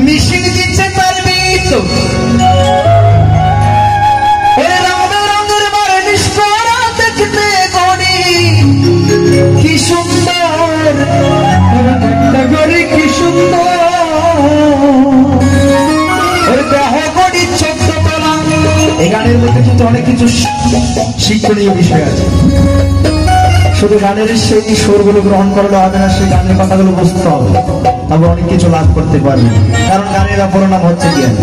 মিশিয়ে দিচ্ছে তার বীজ রঙের মারে নিষ্করা দেখতে গড়ি কি সুন্দর গড়ি কি সুন্দর দেহ গড়ি 14 তলা। এই গানের মধ্যে কিন্তু অনেক কিছু শিক্ষণীয় বিষয় আছে। শুধু গানের সেই সুরগুলো গ্রহণ করলে হবে না, সেই গানের কথাগুলো বুঝতে হবে, তবে অনেক কিছু লাভ করতে পারবে। কারণ গানের অপর নাম হচ্ছে জ্ঞান।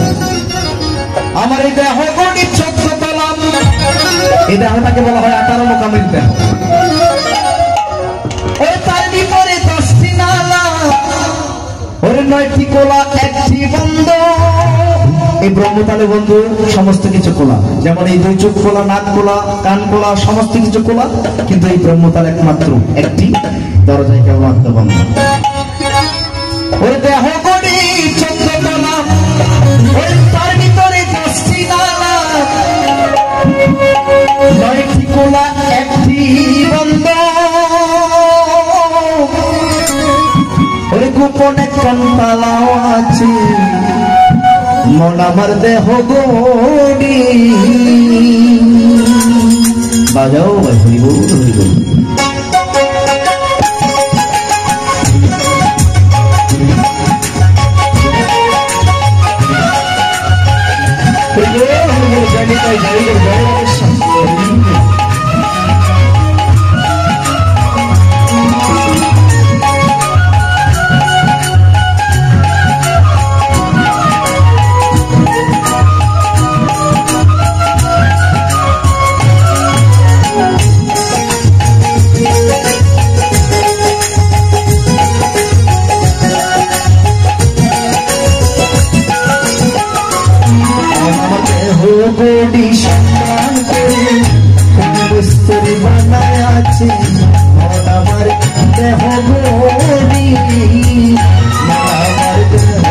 আমার এই দেহ গড়ি 14 তলা, এই দেহটাকে বলা হয় 18 মোকামের দেহ। ওই তার ভিতরে 10টি নালা, ওর 9টি কোলা 1টি বন্ধ। এই ব্রহ্মতালে বন্ধু সমস্ত কিছু খোলা, যেমন এই 2 চোখ খোলা, নাক খোলা, কান খোলা, সমস্ত কিছু খোলা, কিন্তু এই ব্রহ্মতাল একমাত্র একটি দরজায় কেবলমাত্র বন্ধ। ওর দেহ গড়ি 14 তলা, ওই তার ভিতরে 10টি নালা, 9টি কোলা 1টি বন্ধ। ওর গোপনে কান্তালাও আছে, মন আমার দেহ গড়ি। বাজাও ভাই, হরিবল হরিবল। গড়ি সম্মান করে বস্তুরি বানায় আছে, মন আমার দেহ গড়ি। আমার দেহ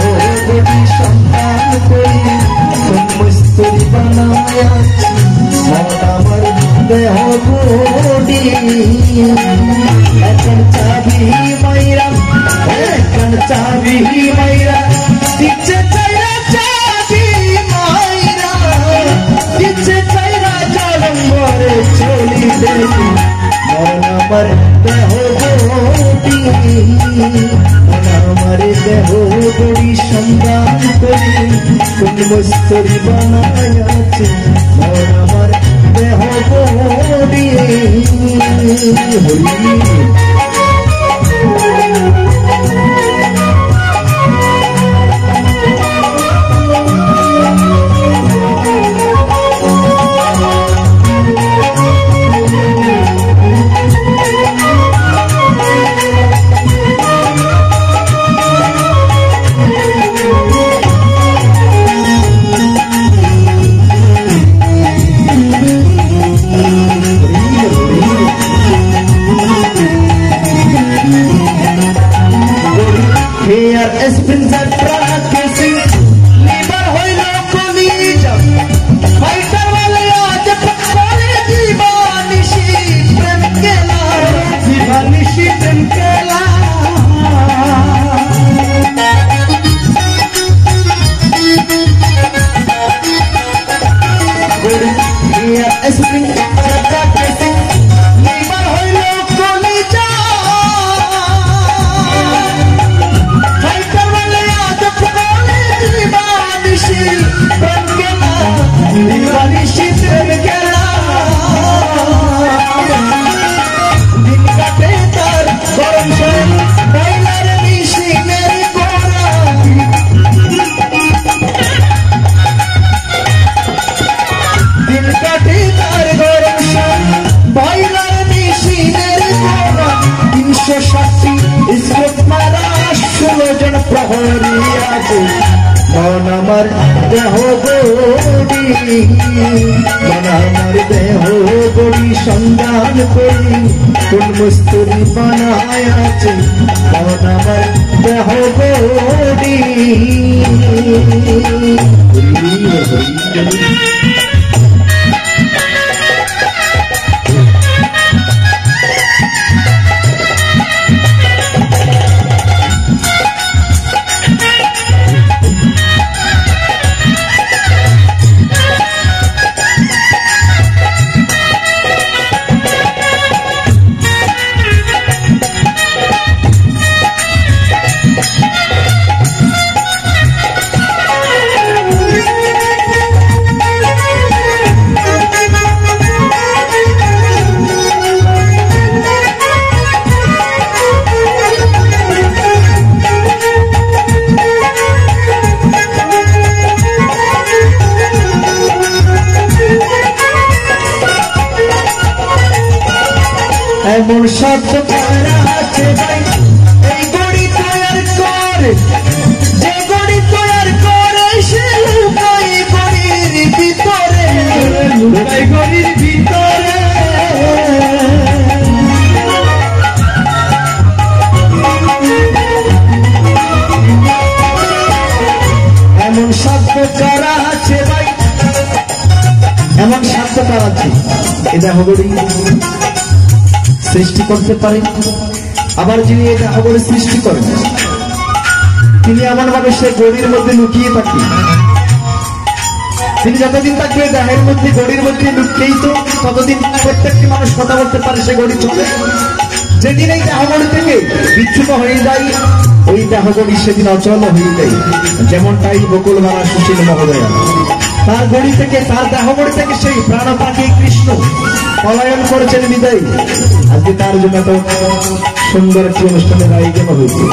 গড়ি সম্মান করে বস্তুরি বানায় আছে, মন আমার দেহ গড়ি। এখন চাবি মাইরা, এখন চাবি মাইরা দিচ্ছে চাইরা, চাবি মাইরা দিচ্ছে চাইরা জলম্বরে চলি দেখি। মন আমার দেহ গড়ি, মন আমার দেহ গড়ি সন্ধান করি কোন বস্তুরি বানায় আছে, মন আমার দেহ গড়ি। মন আমার দেহ গড়ি, মন আমার দেহ গড়ি সন্ধান করি কোন বস্তুরি বানায় আছে, মন আমার দেহ গড়ি। এমন শব্দ আছে ভাই এই গড়ি তৈরি করে, যে গড়ি তৈরি করে সে লুকাই গড়ির ভিতরে, লুকাই গড়ির ভিতরে। এমন শব্দ করা আছে ভাই, এমন শব্দ করা আছে এই দেহ গড়ি সৃষ্টি করতে পারে। আবার যিনি এই দেহ গড়ি সৃষ্টি করেন তিনি এমন ভাবে সে গড়ির মধ্যে লুকিয়ে থাকেন, তিনি যতদিন থাকবে দেহের মধ্যে গড়ির মধ্যে লুকিয়েই তো ততদিন প্রত্যেকটি মানুষ কথা বলতে পারে, সে গড়ি চলে। যেদিন এই দেহ গড়ি থেকে বিচ্যুত হয়ে যায় ওই দেহ গড়ি সেদিন অচল হয়ে যায়। যেমনটাই বকুল বালা সুশীল মহোদয় তার গড়ি থেকে, তার দেহ গড়ি থেকে সেই প্রাণ পাখি কৃষ্ণ পলায়ন করেছেন বিদায়। আজকে তার জন্য এত সুন্দর একটি অনুষ্ঠানের আয়োজন হয়েছে।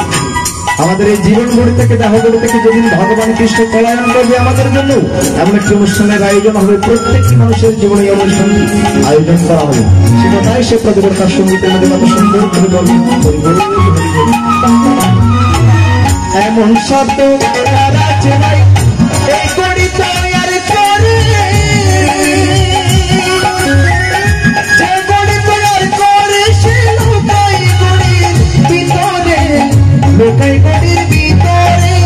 আমাদের এই জীবন গড়ি থেকে, দেহ গড়ি থেকে যেদিন ভগবান কৃষ্ণ পলায়ন করবে আমাদের জন্য এমন একটি অনুষ্ঠানের আয়োজন হবে। প্রত্যেকটি মানুষের জীবনে এই অনুষ্ঠান আয়োজন করা হবে। সে কথাই সে প্রতিবার তার সঙ্গীতের মধ্যে কত সুন্দর করে বলবেন এমন শব্দ আছে ভাই এই গড়ি তৈরি করে, যে গড়ি তৈরি করে সে লুকাই গড়ির ভিতরে, লুকাই গড়ির ভিতরে।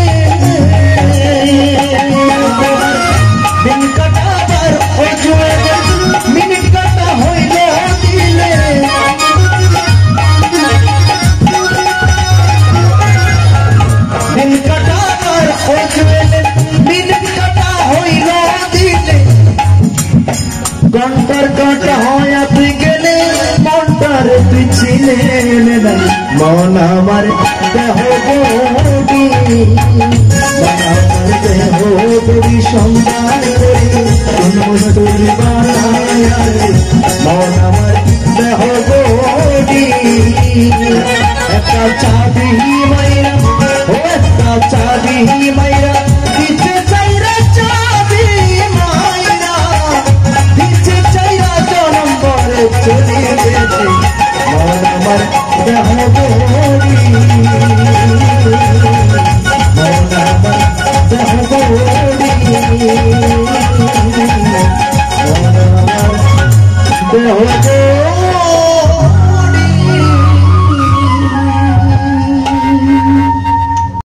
দিন কাটাবার অজুয়ে মিনিট কাটা হইল দিলে, দিন কাটাবার অজুয়ে মিনিট কাটা হইল দিলে, ঘন্টার কাটা হয় আপনি গেলে মনটার তুই ছিলে না, মন আমার দেহ গড়ি, মন আমার দেহ গড়ি সম্মান করি মধুর বানায়, মন আমার দেহ গড়ি। একটা চাঁদি মাইরা, ও একটা চাঁদি মাইরা দিচ্ছে চাইরা, চাঁদি মাইরা দিচ্ছে চাইরা জনম করে চলে গেছে, মন আমার দেহ গড়ি, মন আমার দেহ গড়ি, মন আমার দেহ গড়ি।